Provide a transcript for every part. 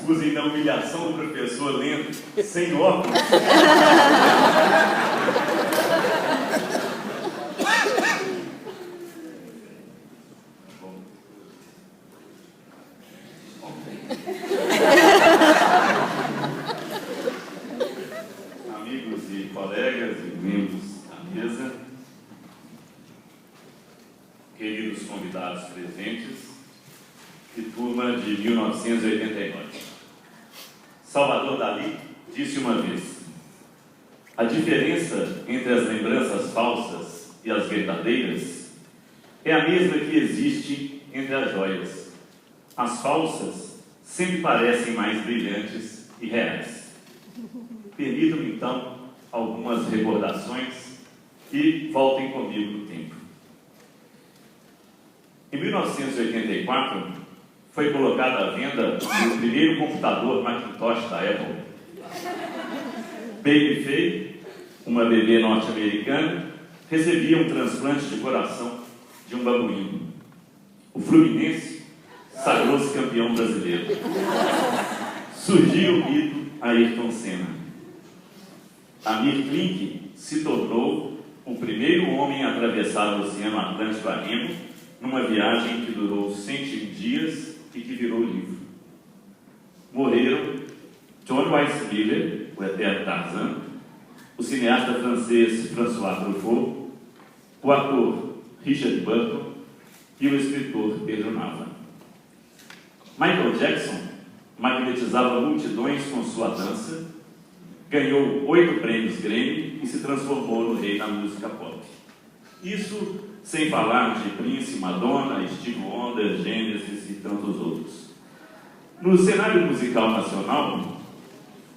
excusem da humilhação do professor lendo sem óculos. Amigos e colegas e membros da mesa, queridos convidados presentes e turma de 1989. Salvador Dalí disse uma vez: a diferença entre as lembranças falsas e as verdadeiras é a mesma que existe entre as joias. As falsas sempre parecem mais brilhantes e reais. Permitam-me, então, algumas recordações e voltem comigo no tempo. Em 1984, foi colocado à venda o primeiro computador Macintosh da Apple. Baby Faye, uma bebê norte-americana, recebia um transplante de coração de um babuíno. O Fluminense sagrou-se campeão brasileiro. Surgiu o mito Ayrton Senna. Amir Klink se tornou o primeiro homem a atravessar o Oceano Atlântico a remo, numa viagem que durou 101 dias e que virou livro. Morreram John Weissmuller, o eterno Tarzan, o cineasta francês François Truffaut, o ator Richard Burton e o escritor Pedro Nava. Michael Jackson magnetizava multidões com sua dança, ganhou 8 prêmios Grammy e se transformou no rei da música pop. Isso sem falar de Prince, Madonna, Stevie Wonder, Genesis e tantos outros. No cenário musical nacional,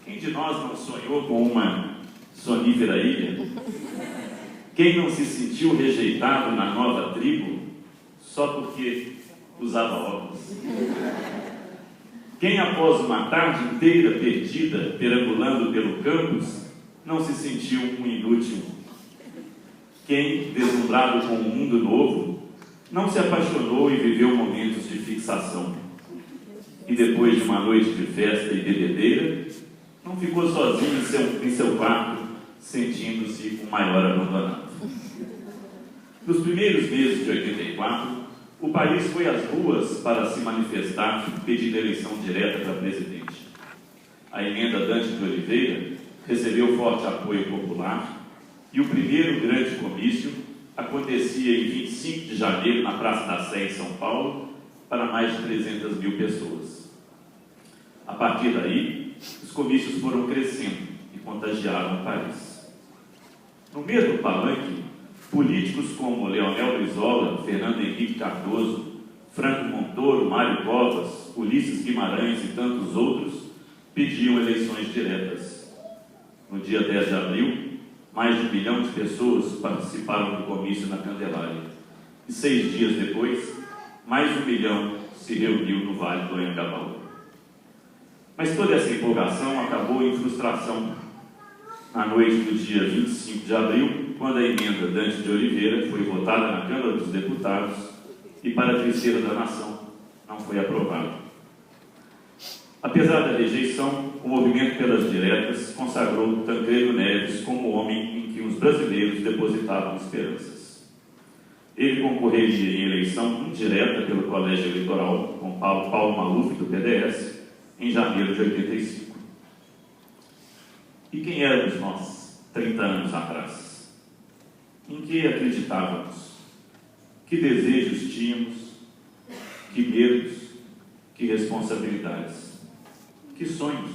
quem de nós não sonhou com uma sonífera ilha? Quem não se sentiu rejeitado na nova tribo só porque usava óculos? Quem, após uma tarde inteira perdida, perambulando pelo campus, não se sentiu um inútil? Quem, deslumbrado com um mundo novo, não se apaixonou e viveu momentos de fixação? E depois de uma noite de festa e bebedeira, não ficou sozinho em seu quarto, sentindo-se o maior abandonado? Nos primeiros meses de 84, o país foi às ruas para se manifestar pedindo eleição direta para presidente. A emenda Dante de Oliveira recebeu forte apoio popular e o primeiro grande comício acontecia em 25 de janeiro na Praça da Sé, em São Paulo, para mais de 300 mil pessoas. A partir daí, os comícios foram crescendo e contagiaram o país. No mesmo palanque, políticos como Leonel Brizola, Fernando Henrique Cardoso, Franco Montoro, Mário Covas, Ulisses Guimarães e tantos outros pediam eleições diretas. No dia 10 de abril, mais de 1 milhão de pessoas participaram do comício na Candelária. E 6 dias depois, mais de 1 milhão se reuniu no Vale do Anhangabaú. Mas toda essa empolgação acabou em frustração na noite do dia 25 de abril, quando a emenda Dante de Oliveira foi votada na Câmara dos Deputados e, para a tristeza da nação, não foi aprovada. Apesar da rejeição, o movimento pelas diretas consagrou Tancredo Neves como o homem em que os brasileiros depositavam esperanças. Ele concorreria em eleição indireta pelo Colégio Eleitoral com Paulo Maluf, do PDS, em janeiro de 85. E quem éramos nós, 30 anos atrás? Em que acreditávamos? Que desejos tínhamos? Que medos? Que responsabilidades? Que sonhos?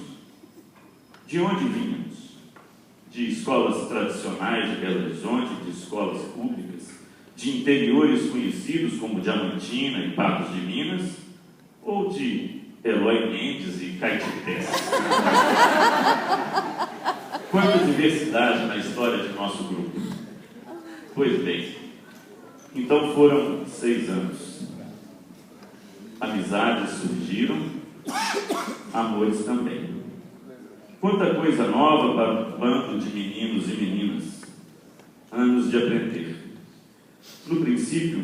De onde vínhamos? De escolas tradicionais de Belo Horizonte, de escolas públicas, de interiores conhecidos como Diamantina e Patos de Minas, ou de Eloy Mendes e Caetité? Quanta diversidade na história de nosso grupo. Pois bem, então foram 6 anos. Amizades surgiram, amores também. Quanta coisa nova para um bando de meninos e meninas. Anos de aprender. No princípio,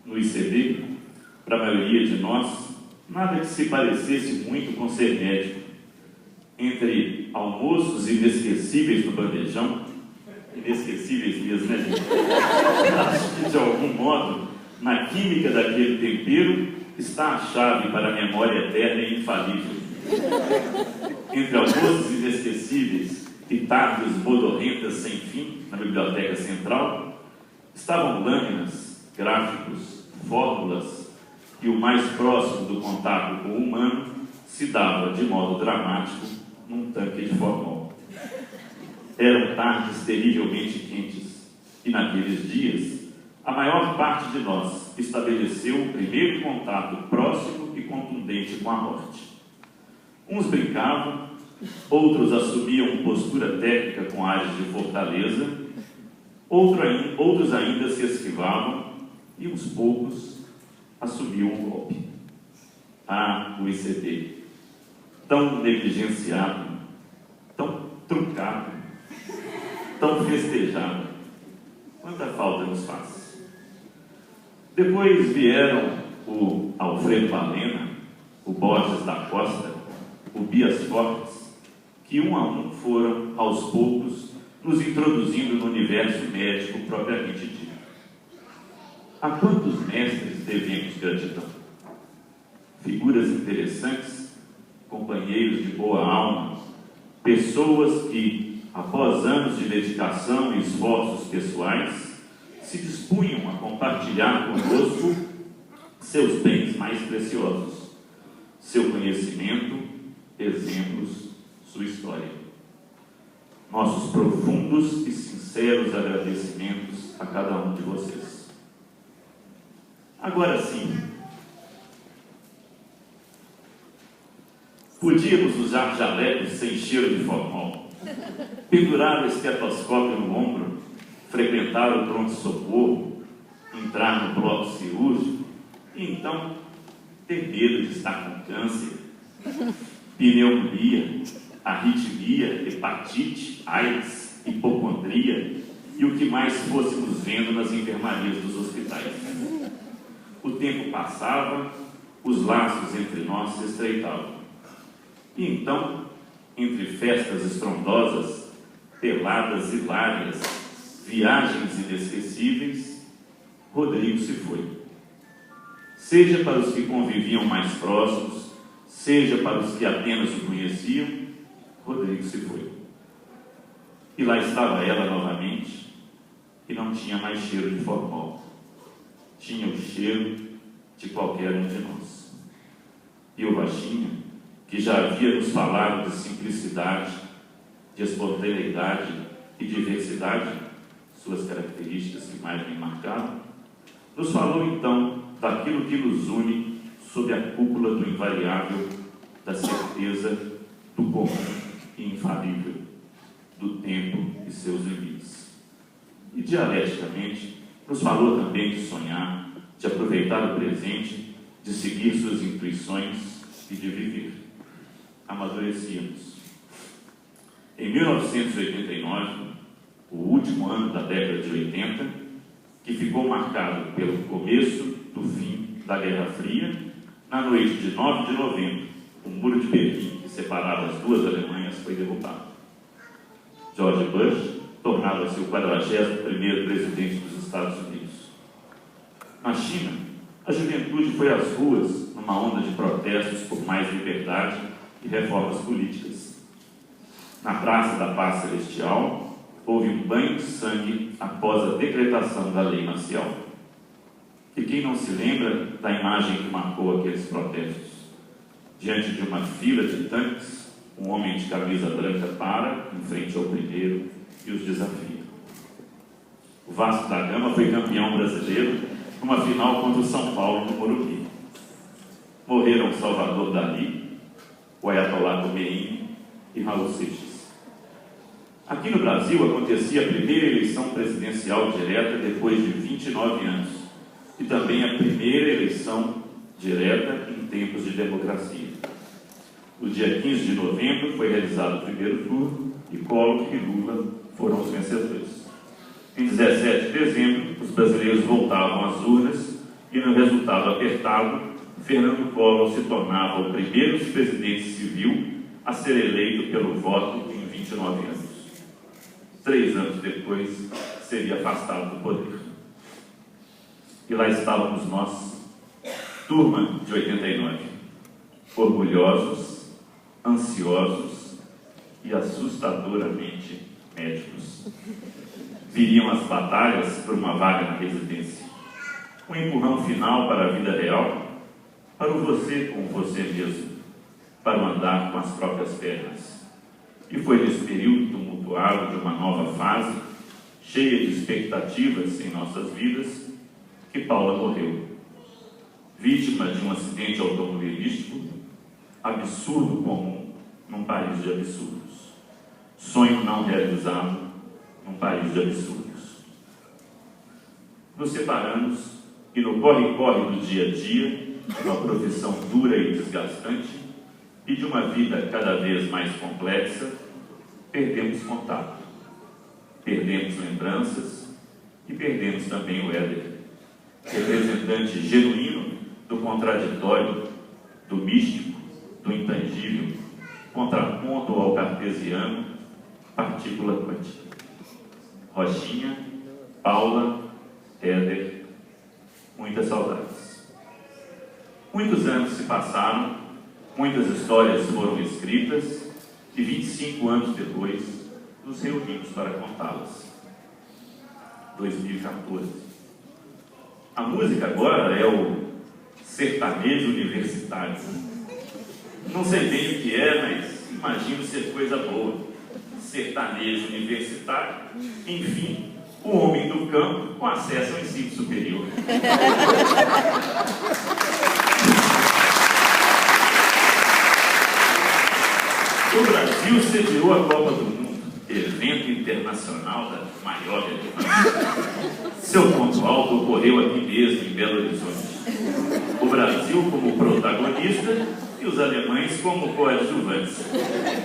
no ICB, para a maioria de nós, Nada que se parecesse muito com ser médico. Entre almoços inesquecíveis no bandejão, inesquecíveis mesmo, né, gente? Acho que, de algum modo, na química daquele tempero, está a chave para a memória eterna e infalível. Entre almoços inesquecíveis e tardes modorrentas sem fim, na biblioteca central, estavam lâminas, gráficos, fórmulas, e o mais próximo do contato com o humano se dava de modo dramático num tanque de formol. Eram tardes terrivelmente quentes, e naqueles dias, a maior parte de nós estabeleceu o primeiro contato próximo e contundente com a morte. Uns brincavam, outros assumiam postura técnica com ares de fortaleza, outros ainda se esquivavam, e uns poucos assumiam o golpe. Ah, o ICD, tão negligenciado, tão truncado, tão festejado, quanta falta nos faz. Depois vieram o Alfredo Balena, o Borges da Costa, o Bias Fortes, que um a um foram, aos poucos, nos introduzindo no universo médico propriamente dito. A quantos mestres devemos gratidão? Figuras interessantes, companheiros de boa alma, pessoas que, após anos de dedicação e esforços pessoais, se dispunham a compartilhar conosco seus bens mais preciosos, seu conhecimento, exemplos, sua história. Nossos profundos e sinceros agradecimentos a cada um de vocês. Agora sim, podíamos usar jalecos sem cheiro de formol, pendurar o estetoscópio no ombro, frequentar o pronto-socorro, entrar no bloco cirúrgico e então ter medo de estar com câncer, pneumonia, arritmia, hepatite, AIDS, hipocondria e o que mais fôssemos vendo nas enfermarias dos hospitais. O tempo passava, os laços entre nós se estreitavam. E então, entre festas estrondosas, peladas hilárias, viagens inesquecíveis, Rodrigo se foi. Seja para os que conviviam mais próximos, seja para os que apenas o conheciam, Rodrigo se foi. E lá estava ela novamente, e não tinha mais cheiro de formol. Tinha o cheiro de qualquer um de nós. E o baixinho, que já havia nos falado de simplicidade, de espontaneidade e diversidade, suas características que mais me marcaram, nos falou então daquilo que nos une sob a cúpula do invariável, da certeza do comum e infalível, do tempo e seus limites. E dialeticamente nos falou também de sonhar, de aproveitar o presente, de seguir suas intuições e de viver. Amadurecíamos. Em 1989, o último ano da década de 80, que ficou marcado pelo começo do fim da Guerra Fria, na noite de 9 de novembro, o muro de Berlim, que separava as duas Alemanhas, foi derrubado. George Bush tornava-se o 41º presidente dos Estados Unidos. Na China, a juventude foi às ruas numa onda de protestos por mais liberdade e reformas políticas. Na Praça da Paz Celestial, houve um banho de sangue após a decretação da lei marcial. E quem não se lembra da imagem que marcou aqueles protestos? Diante de uma fila de tanques, um homem de camisa branca para, em frente ao primeiro, e os desafia. O Vasco da Gama foi campeão brasileiro numa final contra o São Paulo no Morumbi. Morreram Salvador Dalí, o Ayatollah Khomeini e Raul Seixas. Aqui no Brasil acontecia a primeira eleição presidencial direta depois de 29 anos e também a primeira eleição direta em tempos de democracia. No dia 15 de novembro foi realizado o primeiro turno e Collor e Lula foram os vencedores. Em 17 de dezembro, os brasileiros voltavam às urnas e, no resultado apertado, Fernando Collor se tornava o primeiro presidente civil a ser eleito pelo voto em 29 anos. 3 anos depois, seria afastado do poder. E lá estávamos nós, turma de 89, orgulhosos, ansiosos e assustadoramente médicos. Viriam as batalhas por uma vaga na residência. Um empurrão final para a vida real, para o você com você mesmo, para o andar com as próprias pernas. E foi nesse período tumultuado de uma nova fase, cheia de expectativas em nossas vidas, que Paula morreu. Vítima de um acidente automobilístico, absurdo comum num país de absurdos. Sonho não realizado num país de absurdos. Nos separamos e no corre-corre do dia a dia, de uma profissão dura e desgastante e de uma vida cada vez mais complexa, perdemos contato, perdemos lembranças e perdemos também o Éder, representante genuíno do contraditório, do místico, do intangível, contraponto ao cartesiano, partícula quântica. Rochinha, Paula, Éder, muitas saudades. Muitos anos se passaram, muitas histórias foram escritas e 25 anos depois nos reunimos para contá-las. 2014. A música agora é o sertanejo universitário. Não sei bem o que é, mas imagino ser coisa boa. Sertanejo universitário, enfim, o homem do campo com acesso ao ensino superior. O Brasil sediou a Copa do Mundo, evento internacional da maior relevância. Seu ponto alto ocorreu aqui mesmo, em Belo Horizonte. O Brasil como protagonista e os alemães como coadjuvantes.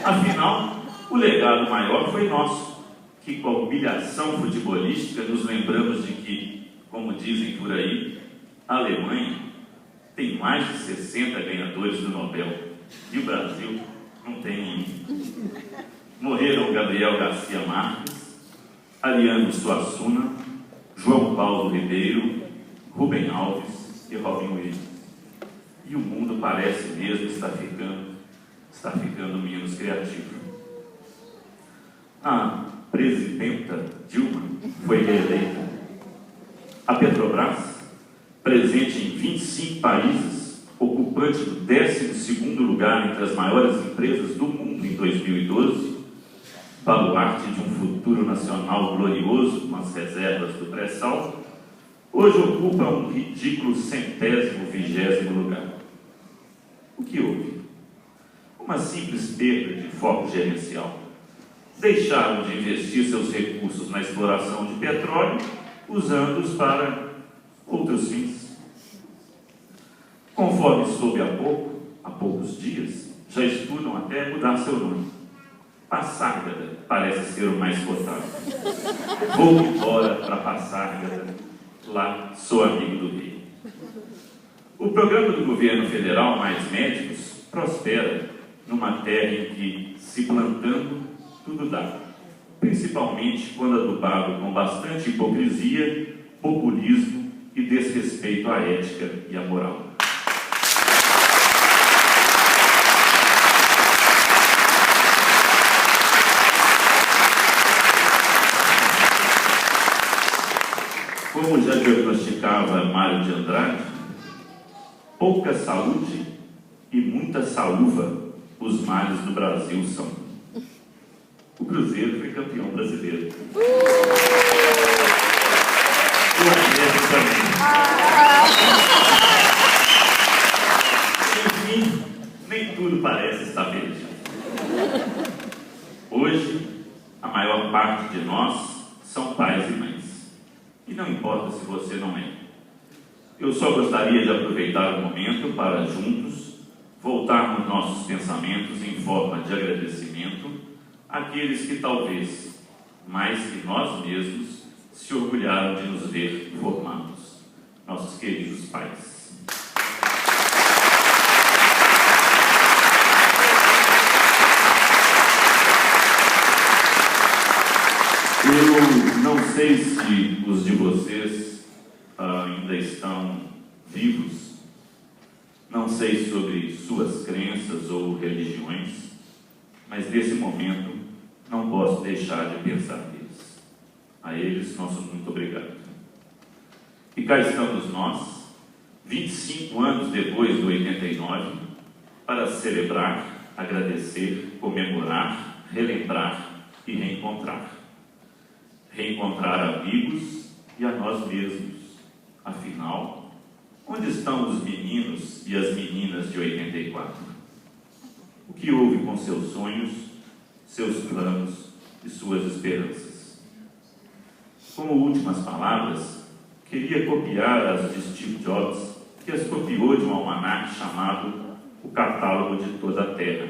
Afinal, o legado maior foi nosso, que com a humilhação futebolística nos lembramos de que, como dizem por aí, a Alemanha tem mais de 60 ganhadores do Nobel e o Brasil não tem nenhum. Morreram Gabriel Garcia Marques, Ariano Suassuna, João Paulo Ribeiro, Rubem Alves e Robin Williams. E o mundo parece mesmo estar ficando menos criativo. A presidenta Dilma foi reeleita. A Petrobras, presente em 25 países, ocupante do 12º lugar entre as maiores empresas do mundo em 2012, baluarte de um futuro nacional glorioso com as reservas do pré-sal, hoje ocupa um ridículo 120º lugar. O que houve? Uma simples perda de foco gerencial. Deixaram de investir seus recursos na exploração de petróleo, usando-os para outros fins. Conforme soube há poucos dias, já estudam até mudar seu nome. Passárgada parece ser o mais cotado. Vou embora para Passárgada, lá sou amigo do rei. O programa do governo federal Mais Médicos prospera numa terra em que, se plantando, tudo dá. Principalmente quando adubado com bastante hipocrisia, populismo e desrespeito à ética e à moral. Como já diagnosticava Mário de Andrade, pouca saúde e muita saúva os males do Brasil são. O Cruzeiro foi campeão brasileiro. O Atlético também. Enfim, nem tudo parece estar perdido. Hoje, a maior parte de nós são pais e mães. E não importa se você não é. Eu só gostaria de aproveitar o momento para, juntos, voltarmos nossos pensamentos em forma de agradecimento àqueles que talvez, mais que nós mesmos, se orgulharam de nos ver formados, nossos queridos pais. sei se os de vocês ainda estão vivos, não sei sobre suas crenças ou religiões, mas nesse momento não posso deixar de pensar neles. A eles, nosso muito obrigado. E cá estamos nós, 25 anos depois do 89, para celebrar, agradecer, comemorar, relembrar e reencontrar. Reencontrar amigos e a nós mesmos. Afinal, onde estão os meninos e as meninas de 84? O que houve com seus sonhos, seus planos e suas esperanças? Como últimas palavras, queria copiar as de Steve Jobs, que as copiou de um almanaque chamado O Catálogo de Toda a Terra,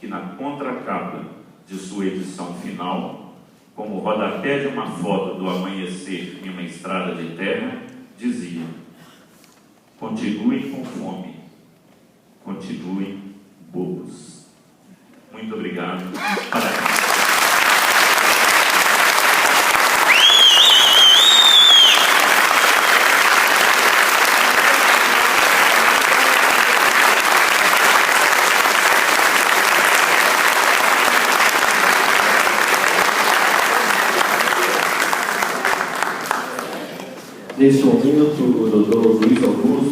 que na contracapa de sua edição final, como rodapé de uma foto do amanhecer em uma estrada de terra, dizia: continuem com fome, continuem bobos. Muito obrigado. Parabéns. Neste momento, o Dr. Luiz Augusto